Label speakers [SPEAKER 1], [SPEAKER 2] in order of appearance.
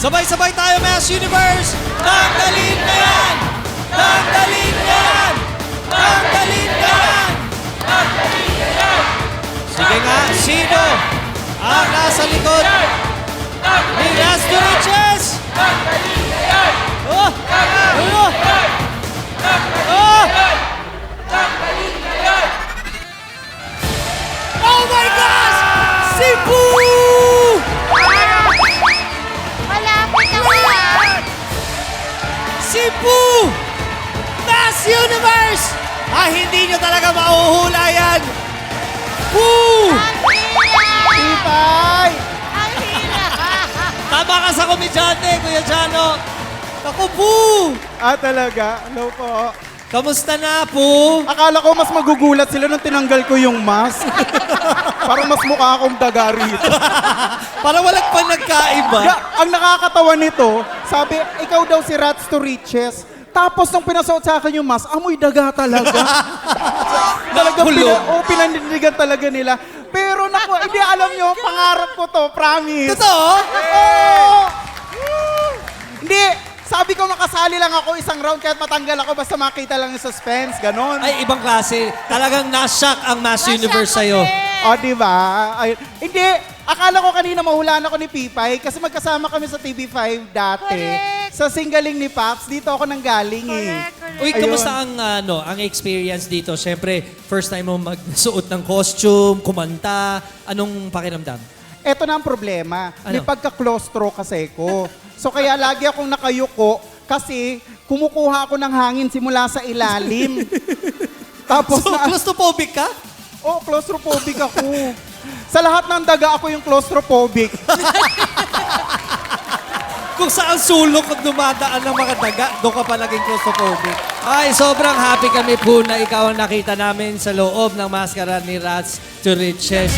[SPEAKER 1] Sabay-sabay tayo, Miss Universe! Tanggalin na yan! Tanggalin na yan! Tanggalin na yan! Tanggalin na yan! Sige nga, sino ang nasa likod ni Ras to Riches? Tanggalin na yan! Oh! Oh! Oh! Tanggalin na yan! Oh my gosh! Si Boo!
[SPEAKER 2] Malapit na wala.
[SPEAKER 1] Si Boo! Miss Universe! Hindi nyo talaga mauhula yan! Boo!
[SPEAKER 2] Ang hila!
[SPEAKER 3] Ipay!
[SPEAKER 2] Ang hila!
[SPEAKER 1] Tama ka sa komedyante, Kuya Jano. Ako, Boo!
[SPEAKER 3] Talaga? Hello po.
[SPEAKER 1] Kamusta na, Boo?
[SPEAKER 3] Akala ko mas magugulat sila nung tinanggal ko yung mask. Parang mas mukha akong daga rito.
[SPEAKER 1] Para walang pa nagkaiba.
[SPEAKER 3] Ang nakakatawa nito, sabi, ikaw daw si Rats to Riches. Tapos nung pinasuot sa akin yung mask, amoy daga talaga. Talagang
[SPEAKER 1] Nakulog.
[SPEAKER 3] pinanindigan talaga nila. Pero naku, hindi alam nyo, pangarap ko to, promise.
[SPEAKER 1] Totoo?
[SPEAKER 3] Oo! Hindi, sabi ko makasali lang ako isang round kahit matanggal ako basta makita lang yung suspense, ganon.
[SPEAKER 1] Ay, ibang klase. Talagang na-shock ang Miss Universe sa'yo.
[SPEAKER 3] O, diba? Ay, hindi, akala ko kanina mahulaan ako ni Pipay kasi magkasama kami sa TV5 dati.
[SPEAKER 2] Correct.
[SPEAKER 3] Sa singgaling ni Paps, dito ako nanggaling eh.
[SPEAKER 2] Correct.
[SPEAKER 1] Uy,
[SPEAKER 3] Ayun.
[SPEAKER 1] kamusta ang experience dito? Siyempre, first time mo magsuot ng costume, kumanta. Anong pakiramdam?
[SPEAKER 3] Ito na ang problema. May
[SPEAKER 1] Ano?
[SPEAKER 3] pagka-claustro kasi ko. So kaya lagi akong nakayuko kasi kumukuha ako ng hangin simula sa ilalim. Tapos
[SPEAKER 1] So, claustrophobic ka?
[SPEAKER 3] oh, claustrophobic ako. Sa lahat ng daga ako yung claustrophobic.
[SPEAKER 1] Kung saan sulok ang dumadaan ng mga daga, doon ka pa naging claustrophobic. Ay, sobrang happy kami po na ikaw ang nakita namin sa loob ng maskara ni Rats to Riches.